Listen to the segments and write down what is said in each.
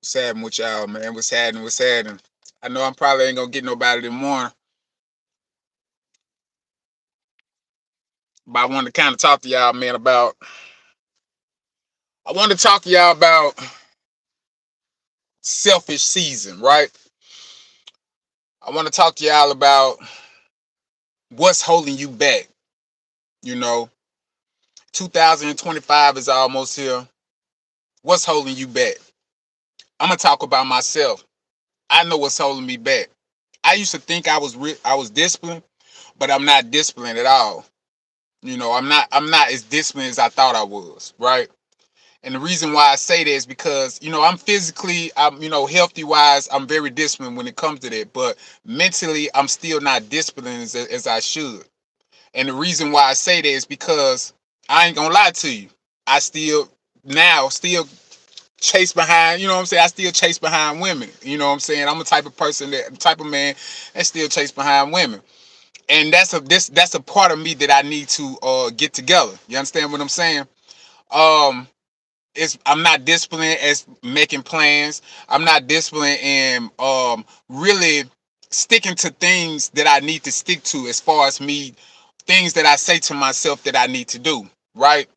What's happening with y'all, man? What's happening? What's happening? I know I'm probably ain't gonna get nobody this morning, but I wanted to kind of talk to y'all, man, about. I wanted to talk to y'all about selfish season, right? I want to talk to y'all about what's holding you back. You know, 2025 is almost here. What's holding you back? I'm gonna talk about myself. I know what's holding me back. I used to think I was disciplined, but I'm not disciplined at all. I'm not as disciplined as I thought I was, right? And the reason why I say that is because, I'm healthy wise, I'm very disciplined when it comes to that. But mentally, I'm still not disciplined as I should. And the reason why I say that is because I ain't gonna lie to you. I still chase behind, you know what I'm saying? I still chase behind women. You know what I'm saying? I'm the type of person type of man that still chase behind women. And that's a part of me that I need to get together. You understand what I'm saying? Um, I'm not disciplined as making plans. I'm not disciplined in really sticking to things that I need to stick to as far as me things that I say to myself that I need to do, right?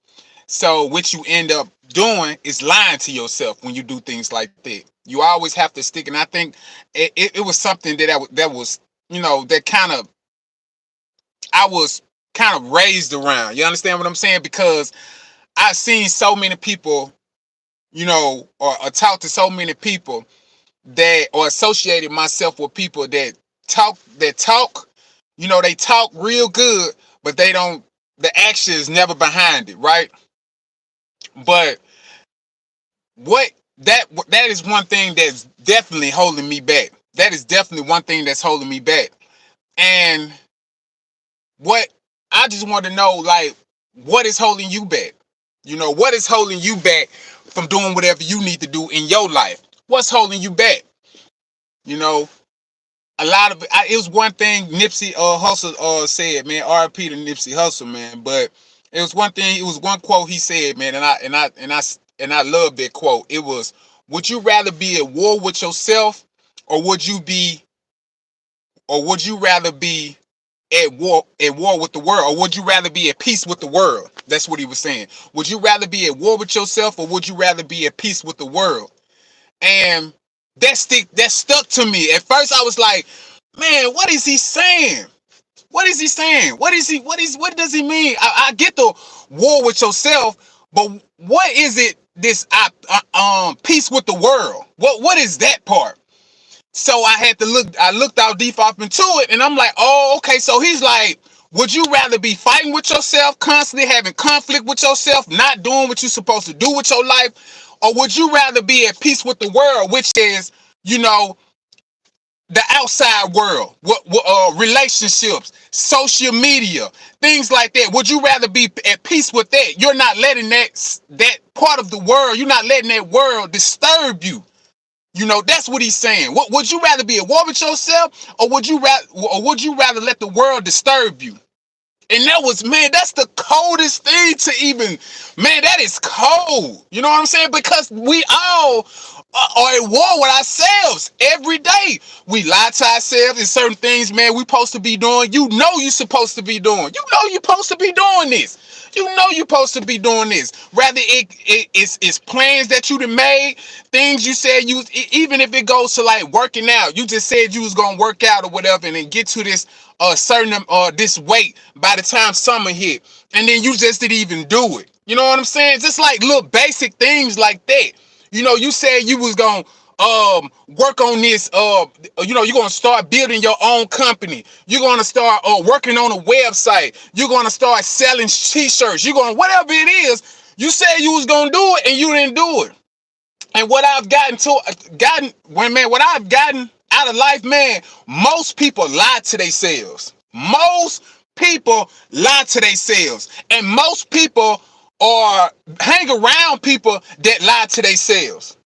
So what you end up doing is lying to yourself when you do things like that. You always have to stick, and I think it was something that was that I was kind of raised around. You understand what I'm saying? Because I've seen so many people, or talked to so many people that, or associated myself with people that talk, they talk real good, but they don't, the action is never behind it, right? But what that is one thing that's definitely holding me back. That is definitely one thing that's holding me back. And what I just want to know, like, what is holding you back? What is holding you back from doing whatever you need to do in your life? What's holding you back? You know, a lot of it was one thing Nipsey Hussle said, man. R.I.P. to Nipsey Hussle, man. But it was one thing. It was one quote he said, man, and I love that quote. It was, "Would you rather be at war with yourself, or would you rather be at war with the world, or would you rather be at peace with the world?" That's what he was saying. Would you rather be at war with yourself, or would you rather be at peace with the world? And that stuck to me. At first I was like, man, what is he saying? What is he saying? What does he mean? I get the war with yourself, but what is it, this peace with the world? What is that part? So I looked out deep up into it, and I'm like, oh, okay. So he's like, would you rather be fighting with yourself, constantly having conflict with yourself, not doing what you're supposed to do with your life? Or would you rather be at peace with the world, which is, you know, the outside world, relationships, social media, things like that? Would you rather be at peace with that? You're not letting that part of the world, you're not letting that world disturb you. That's what he's saying. What would you rather be at war with yourself, or would you rather let the world disturb you? And that was, man, that's the coldest thing to even, man, that is cold. You know what I'm saying? Because we all are at war with ourselves every day. We lie to ourselves in certain things, man, we supposed to be doing. You're supposed to be doing. You're supposed to be doing this. You're supposed to be doing this. Rather it's plans that you done made, things you said even if it goes to like working out. You just said you was gonna work out or whatever, and then get to this certain this weight by the time summer hit, and then you just didn't even do it. You know what I'm saying? Just like little basic things like that. You said you was gonna work on this, you're gonna start building your own company. You're gonna start working on a website. You're gonna start selling t-shirts. You're gonna, whatever it is, you said you was gonna do it, and you didn't do it. And what I've what I've gotten out of life, man, most people lie to themselves. Most people lie to themselves. And most people hang around people that lie to themselves.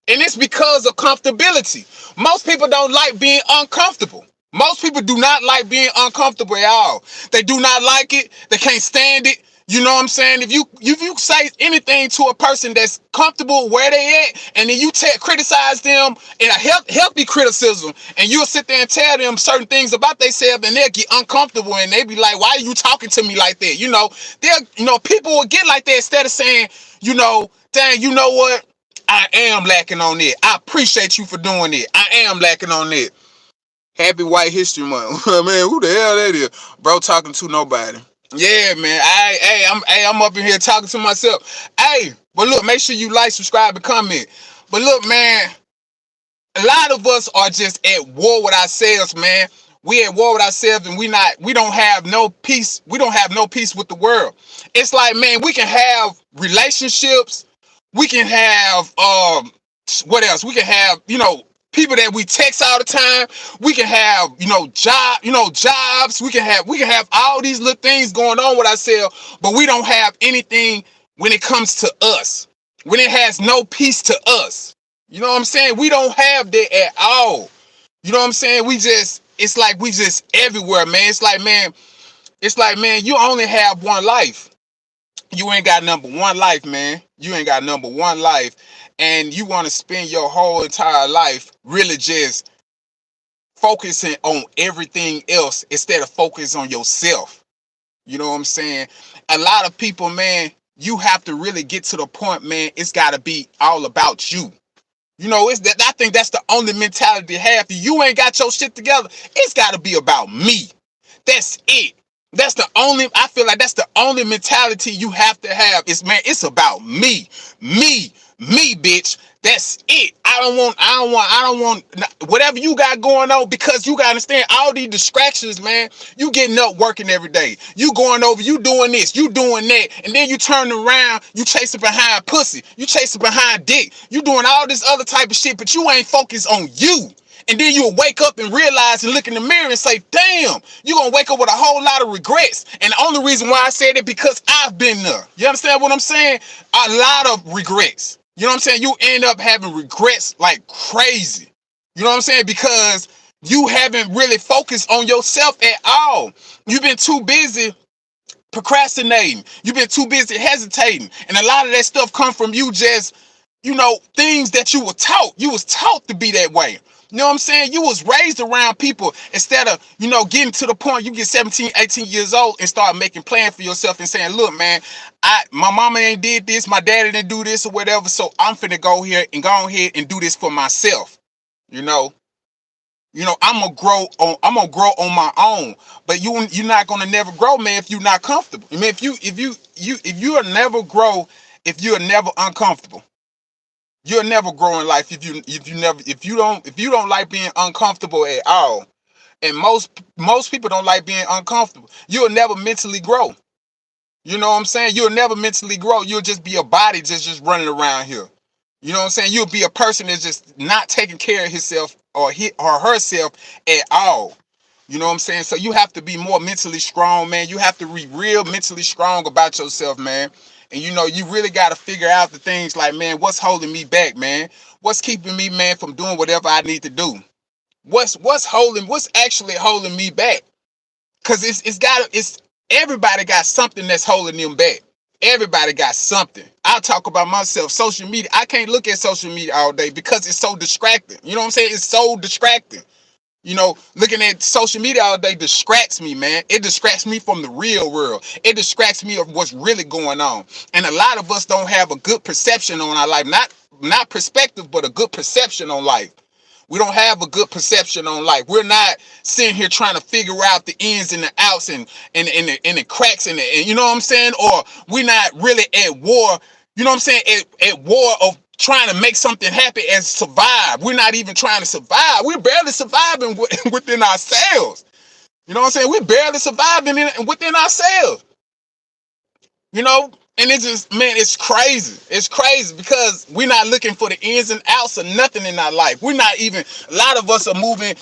And it's because of comfortability. Most people don't like being uncomfortable. Most people do not like being uncomfortable at all. They do not like it. They can't stand it. You know what I'm saying? If you say anything to a person that's comfortable where they at, and then you criticize them in a healthy criticism, and you'll sit there and tell them certain things about themselves, and they'll get uncomfortable, and they be like, "Why are you talking to me like that?" People will get like that instead of saying, "Dang, you know what? I am lacking on it. I appreciate you for doing it. I am lacking on it." Happy White History Month, man. Who the hell that is, bro? Talking to nobody. Yeah, man. I'm up in here talking to myself. Hey, but look, make sure you like, subscribe, and comment. But look, man, a lot of us are just at war with ourselves, man. We at war with ourselves, and we don't have no peace. We don't have no peace with the world. It's like, man, we can have relationships. We can have what else? We can have, people that we text all the time. We can have, jobs. We can have all these little things going on with ourselves, but we don't have anything when it comes to us. When it has no peace to us. You know what I'm saying? We don't have that at all. You know what I'm saying? It's like we just everywhere, man. It's like, man, you only have one life. You ain't got number one life, man. You ain't got number one life. And you want to spend your whole entire life really just focusing on everything else instead of focusing on yourself. You know what I'm saying? A lot of people, man, you have to really get to the point, man, it's got to be all about you. It's that I think that's the only mentality to have. If you ain't got your shit together, it's got to be about me. That's it. I feel like that's the only mentality you have to have is, man, it's about me. Me, bitch. That's it. I don't want whatever you got going on, because you got to understand all these distractions, man. You getting up working every day. You going over, you doing this, you doing that. And then you turn around, you chasing behind pussy. You chasing behind dick. You doing all this other type of shit, but you ain't focused on you. And then you'll wake up and realize and look in the mirror and say, damn, you're going to wake up with a whole lot of regrets. And the only reason why I said it, because I've been there. You understand what I'm saying? A lot of regrets. You know what I'm saying? You end up having regrets like crazy. You know what I'm saying? Because you haven't really focused on yourself at all. You've been too busy procrastinating. You've been too busy hesitating. And a lot of that stuff come from you just, things that you were taught. You was taught to be that way. You know what I'm saying? You was raised around people instead of, getting to the point you get 17, 18 years old and start making plans for yourself and saying, look, man, my mama ain't did this, my daddy didn't do this or whatever, so I'm finna go here and go ahead and do this for myself. I'm gonna grow on my own. But you're not gonna never grow, man, if you're not comfortable. I mean, if you'll never grow if you're never uncomfortable. You'll never grow in life if you don't like being uncomfortable at all. And most people don't like being uncomfortable. You'll never mentally grow. You know what I'm saying? You'll never mentally grow. You'll just be a body just running around here. You know what I'm saying? You'll be a person that's just not taking care of himself or herself at all. You know what I'm saying? So you have to be more mentally strong, man. You have to be real mentally strong about yourself, man. And you really got to figure out the things like, man, what's holding me back, man? What's keeping me, man, from doing whatever I need to do? What's actually holding me back? Cause it's everybody got something that's holding them back. Everybody got something. I'll talk about myself. Social media. I can't look at social media all day because it's so distracting. You know what I'm saying? It's so distracting. Looking at social media all day distracts me, man. It distracts me from the real world. It distracts me of what's really going on. And a lot of us don't have a good perception on our life. Not perspective, but a good perception on life. We don't have a good perception on life. We're not sitting here trying to figure out the ins and the outs and the cracks and you know what I'm saying? Or we're not really at war, you know what I'm saying? At war of trying to make something happen and survive. We're not even trying to survive. We're barely surviving within ourselves. You know what I'm saying? We're barely surviving within ourselves. And it's just, man, it's crazy. It's crazy because we're not looking for the ins and outs of nothing in our life. We're not even, a lot of us are moving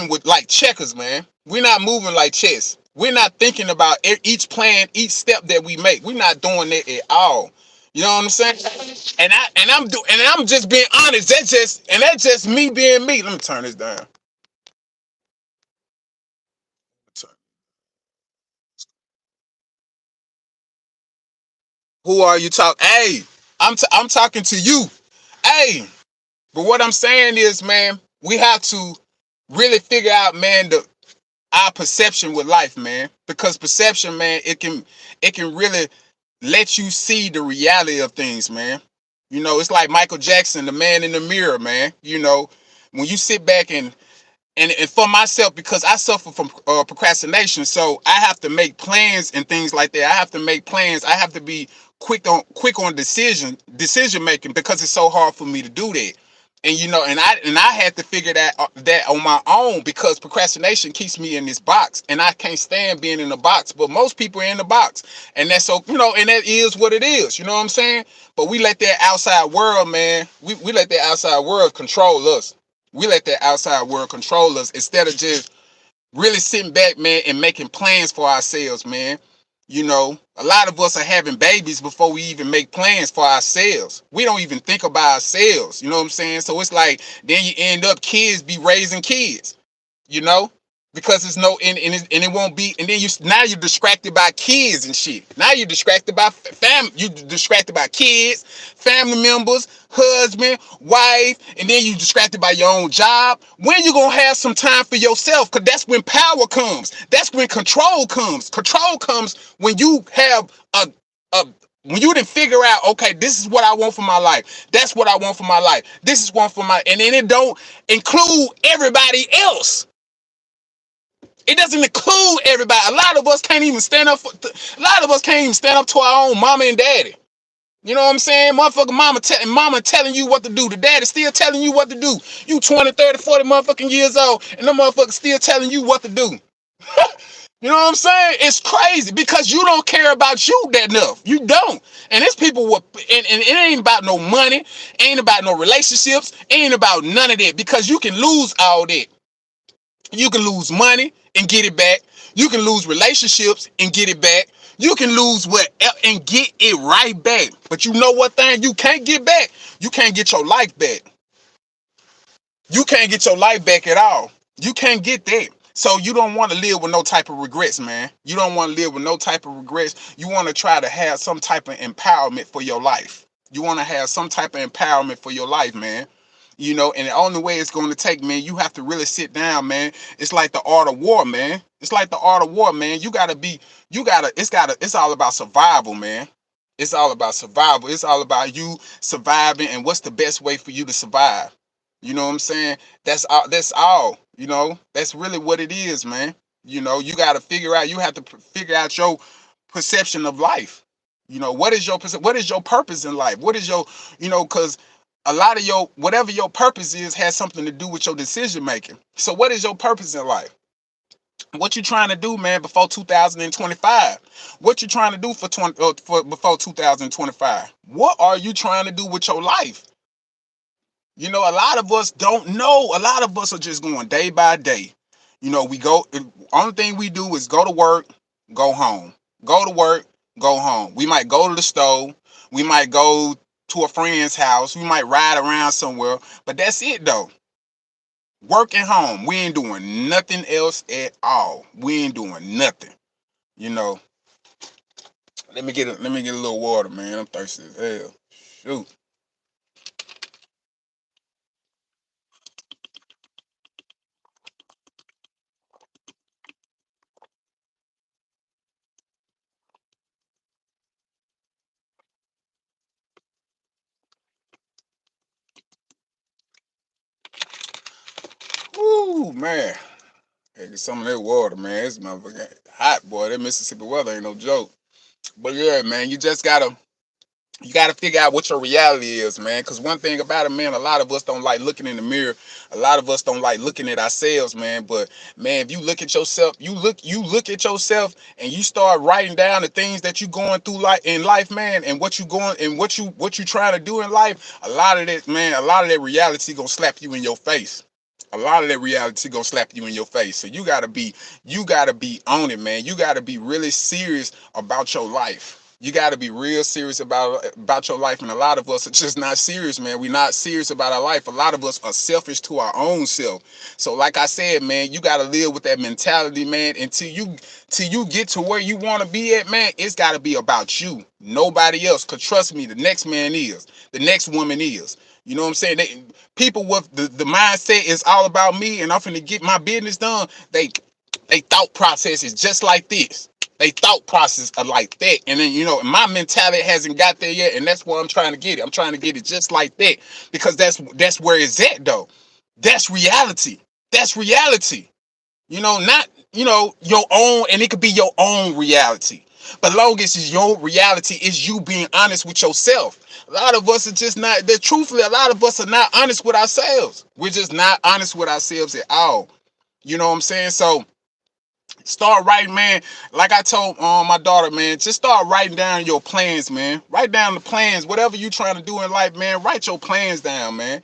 with like checkers, man. We're not moving like chess. We're not thinking about each plan, each step that we make. We're not doing that at all. You know what I'm saying? And I'm just being honest. That's just me being me. Let me turn this down. Who are you talking? Hey, I'm talking to you. Hey, but what I'm saying is, man, we have to really figure out, man, our perception with life, man. Because perception, man, it can really let you see the reality of things, man. You know, it's like Michael Jackson, the man in the mirror, man. You know, when you sit back and for myself, because I suffer from procrastination, so I have to make plans and things like that. I have to make plans. I have to be quick on decision making, because it's so hard for me to do that. And you know, and I had to figure that on my own, because procrastination keeps me in this box, and I can't stand being in the box. But most people are in the box, and that's so, you know, and that is what it is. You know what I'm saying? But we let that outside world, man. We let that outside world control us. We let that outside world control us, instead of just really sitting back, man, and making plans for ourselves, man. You know, a lot of us are having babies before we even make plans for ourselves. We don't even think about ourselves. You know what I'm saying? So it's like, then you end up kids be raising kids, you know, because it's no, and it won't be, and then now you're distracted by kids and shit. Now you're distracted by family. You distracted by kids, family members, husband, wife, and then you distracted by your own job. When you gonna have some time for yourself? Because that's when power comes. That's when control comes. Control comes when you have a when you didn't figure out, okay, this is what I want for my life. That's what I want for my life. This is one for my, and then it don't include everybody else. It doesn't include everybody. A lot of us can't even stand up for, a lot of us can't even stand up to our own mama and daddy. You know what I'm saying? Motherfucking mama telling you what to do. The daddy still telling you what to do. You 20, 30, 40 motherfucking years old, and the motherfucker still telling you what to do. You know what I'm saying? It's crazy, because you don't care about you that enough. You don't. And it's people with, and it ain't about no money, ain't about no relationships, ain't about none of that, because you can lose all that. You can lose money and get it back. You can lose relationships and get it back. You can lose what and get it right back. But you know what thing you can't get back? You can't get your life back. You can't get your life back at all. You can't get that. So you don't want to live with no type of regrets, man. You don't want to live with no type of regrets. You want to try to have some type of empowerment for your life. You want to have some type of empowerment for your life, man. You know, and the only way it's going to take, man, you have to really sit down, man. It's like the art of war, man. It's like the art of war, man. It's all about survival, man. It's all about survival. It's all about you surviving, and what's the best way for you to survive. You know what I'm saying? That's all. You know, that's really what it is, man. You know, you got to figure out. You have to figure out your perception of life. You know, what is your purpose in life? What is your, you know, because a lot of your, whatever your purpose is, has something to do with your decision making. So what is your purpose in life? What you trying to do, man, before 2025? What you trying to do for before 2025? What are you trying to do with your life? You know, a lot of us don't know. A lot of us are just going day by day. You know, we go, only thing we do is go to work, go home. Go to work, go home. We might go to the store. We might go to a friend's house. We might ride around somewhere. But that's it, though. Work and home. We ain't doing nothing else at all. We ain't doing nothing. You know, let me get a little water, man. I'm thirsty as hell. Shoot. Woo, man. Hey, get some of that water, man. It's motherfucking hot, boy. That Mississippi weather ain't no joke. But yeah, man, you gotta figure out what your reality is, man. Because one thing about it, man, a lot of us don't like looking in the mirror. A lot of us don't like looking at ourselves, man. But man, if you look at yourself, you look at yourself, and you start writing down the things that you going through like in life, man, and what you trying to do in life. A lot of that, man, a lot of that reality gonna slap you in your face. A lot of that reality gonna slap you in your face. So you gotta be on it, man. You gotta be really serious about your life. You got to be real serious about your life, and a lot of us are just not serious, man. We're not serious about our life. A lot of us are selfish to our own self. So like I said, man, you got to live with that mentality, man, until you get to where you want to be at, man. It's got to be about you, nobody else. Cause trust me, the next man is, the next woman is. You know what I'm saying? People with the mindset is all about me and I'm finna get my business done. They thought process is just like this. They thought process are like that. And then, my mentality hasn't got there yet. And that's where I'm trying to get it. I'm trying to get it just like that. Because that's where it's at though. That's reality. That's reality. Not, your own, and it could be your own reality. But long as it's your reality, is you being honest with yourself. A lot of us are just not, truthfully, a lot of us are not honest with ourselves. We're just not honest with ourselves at all. You know what I'm saying? So start writing, man. Like I told my daughter, man, just start writing down your plans, man. Write down the plans. Whatever you trying to do in life, man, write your plans down, man.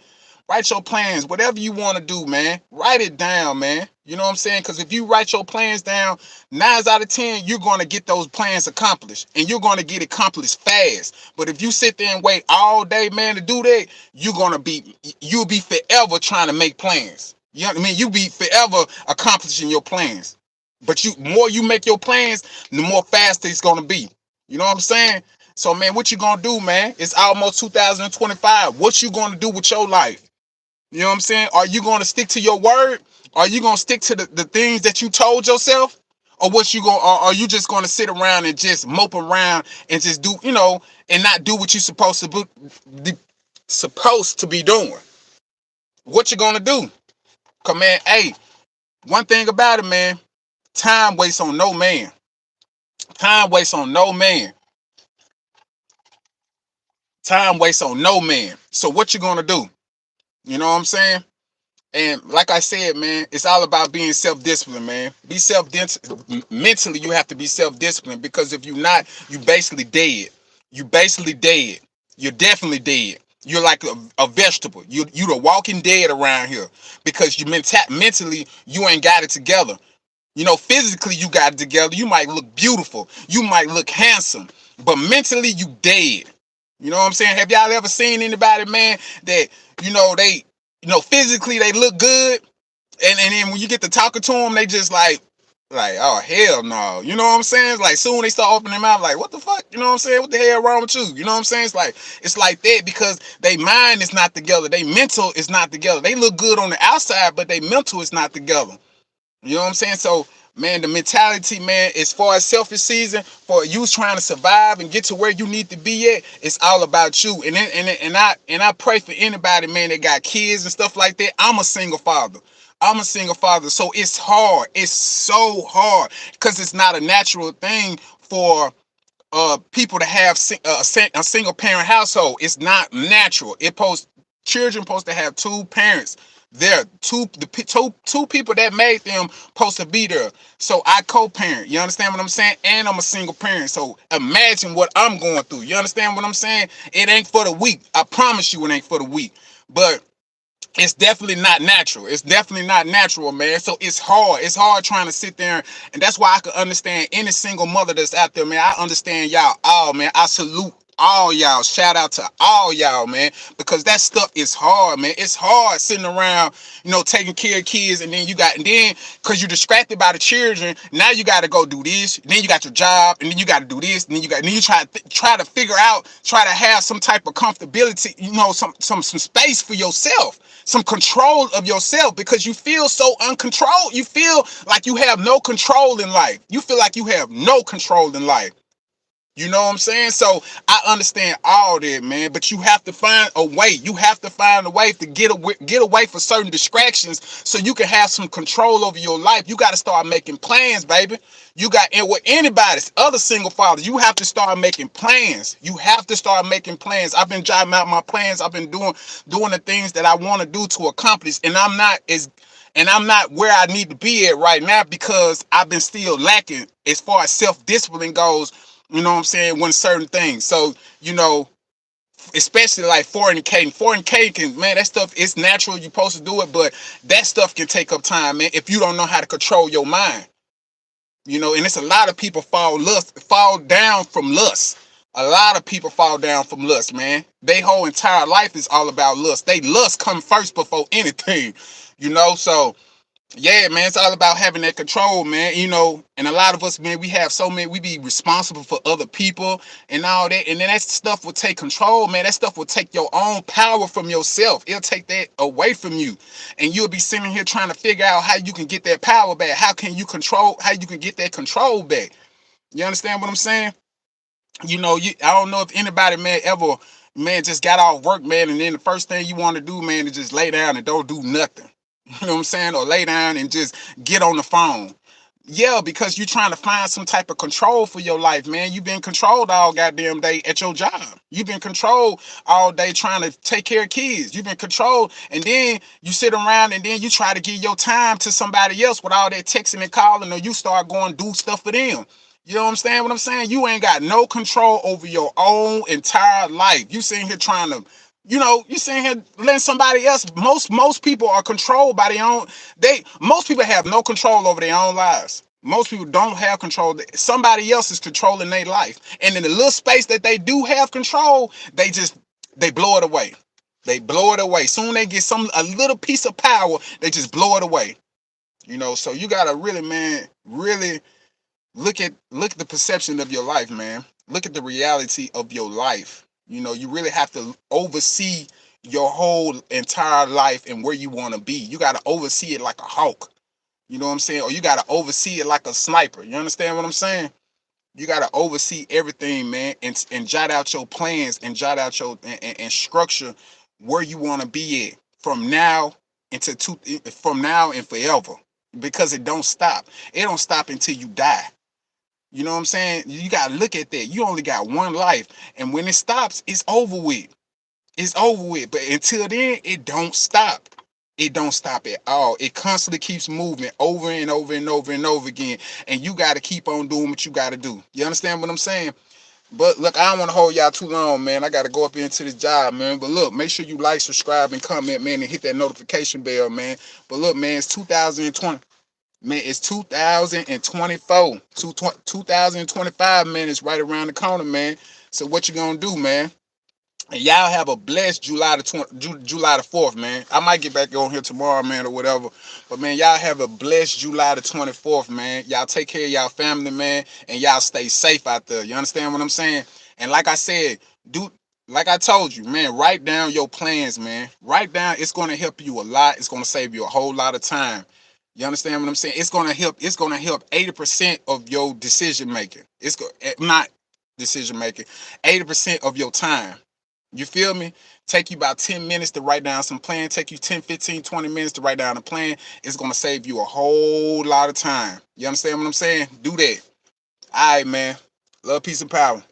Write your plans. Whatever you want to do, man, write it down, man. You know what I'm saying? Because if you write your plans down, 9 out of 10, you're going to get those plans accomplished. And you're going to get accomplished fast. But if you sit there and wait all day, man, to do that, you'll be forever trying to make plans. You know what I mean? You'll be forever accomplishing your plans. But more you make your plans, the more faster it's gonna be. You know what I'm saying? So man, what you gonna do, man? It's almost 2025. What you gonna do with your life? You know what I'm saying? Are you gonna stick to your word? Are you gonna stick to the things that you told yourself? Or are you just gonna sit around and just mope around and just do, and not do what you're supposed to be doing? What you gonna do? Cause man, hey, one thing about it, man. Time waits on no man. Time waits on no man. Time waits on no man. So what you gonna do? You know what I'm saying? And like I said, man, it's all about being self-disciplined, man. Be mentally, you have to be self-disciplined, because if you're not, you basically dead. You basically dead. You're definitely dead. You're like a vegetable. You the walking dead around here, because you mentally you ain't got it together. Physically you got it together. You might look beautiful. You might look handsome. But mentally you dead. You know what I'm saying? Have y'all ever seen anybody, man, that, they, physically they look good. And then when you get to talking to them, they just like, oh, hell no. You know what I'm saying? It's like soon they start opening their mouth like, what the fuck? You know what I'm saying? What the hell wrong with you? You know what I'm saying? It's like that, because they mind is not together. They mental is not together. They look good on the outside, but they mental is not together. You know what I'm saying? So, man, the mentality, man, as far as selfish season, for you trying to survive and get to where you need to be at, it's all about you. And I pray for anybody, man, that got kids and stuff like that. I'm a single father. So it's hard. It's so hard, because it's not a natural thing for people to have a single parent household. It's not natural. Children supposed to have two parents. There, two people that made them supposed to be there. So I co-parent. You understand what I'm saying? And I'm a single parent. So imagine what I'm going through. You understand what I'm saying? It ain't for the weak. I promise you, it ain't for the weak. But it's definitely not natural. It's definitely not natural, man. So it's hard. It's hard trying to sit there. And that's why I can understand any single mother that's out there, man. I understand y'all all, man. I salute all y'all. Shout out to all y'all, man. Because that stuff is hard, man. It's hard sitting around, taking care of kids. And then because you're distracted by the children, now you got to go do this. Then you got your job. And then you got to do this. And then you try to figure out, try to have some type of comfortability, some space for yourself. Some control of yourself, because you feel so uncontrolled. You feel like you have no control in life. You feel like you have no control in life. You know what I'm saying? So I understand all that, man. But you have to find a way. You have to find a way to get away from certain distractions, so you can have some control over your life. You got to start making plans, baby. And with anybody's other single fathers, you have to start making plans. You have to start making plans. I've been jotting out my plans. I've been doing the things that I want to do to accomplish, and I'm not where I need to be at right now, because I've been still lacking as far as self-discipline goes. You know what I'm saying? When certain things. So, especially like fornicating. Fornicating, man, that stuff is natural. You're supposed to do it, but that stuff can take up time, man, if you don't know how to control your mind. And it's a lot of people fall down from lust. A lot of people fall down from lust, man. Their whole entire life is all about lust. They lust come first before anything, you know. So yeah, man, it's all about having that control, man. You know, and a lot of us, man, we have so many, we be responsible for other people and all that. And then that stuff will take control, man. That stuff will take your own power from yourself. It'll take that away from you. And you'll be sitting here trying to figure out how you can get that power back. How can you control, how you can get that control back? You understand what I'm saying? You know, I don't know if anybody, man, ever, man, just got off work, man, and then the first thing you want to do, man, is just lay down and don't do nothing. You know what I'm saying? Or lay down and just get on the phone. Yeah, because you're trying to find some type of control for your life, man. You've been controlled all goddamn day at your job. You've been controlled all day trying to take care of kids. You've been controlled, and then you sit around and then you try to give your time to somebody else with all that texting and calling, or you start going do stuff for them. You know what I'm saying? What I'm saying? You ain't got no control over your own entire life. You sitting here trying to, you know, you sitting here letting somebody else. Most people are controlled by their own. Most people have no control over their own lives. Most people don't have control. Somebody else is controlling their life, and in the little space that they do have control, they blow it away. They blow it away. Soon they get a little piece of power, they just blow it away. You know, so you gotta really, man, really look at the perception of your life, man. Look at the reality of your life. You know, you really have to oversee your whole entire life and where you want to be. You got to oversee it like a hawk. You know what I'm saying? Or you got to oversee it like a sniper. You understand what I'm saying? You got to oversee everything, man, and jot out your plans and jot out your and structure where you want to be at from now from now and forever, because it don't stop. It don't stop until you die. You know what I'm saying? You got to look at that. You only got one life. And when it stops, it's over with. It's over with. But until then, it don't stop. It don't stop at all. It constantly keeps moving over and over and over and over again. And you got to keep on doing what you got to do. You understand what I'm saying? But look, I don't want to hold y'all too long, man. I got to go up into this job, man. But look, make sure you like, subscribe, and comment, man, and hit that notification bell, man. But look, man, it's 2020. Man, it's 2024. 2025, man, it's right around the corner, man. So what you gonna do, man? And y'all have a blessed July the 4th, man. I might get back on here tomorrow, man, or whatever. But man, y'all have a blessed July the 24th, man. Y'all take care of y'all family, man, and y'all stay safe out there. You understand what I'm saying? And like I said, like I told you, man, write down your plans, man. Write down. It's gonna help you a lot. It's gonna save you a whole lot of time. You understand what I'm saying? It's gonna help 80% of your decision making. Not decision making, 80% of your time. You feel me? Take you about 10 minutes to write down some plan. Take you 10, 15, 20 minutes to write down a plan. It's gonna save you a whole lot of time. You understand what I'm saying? Do that. All right, man. Love, peace, and power.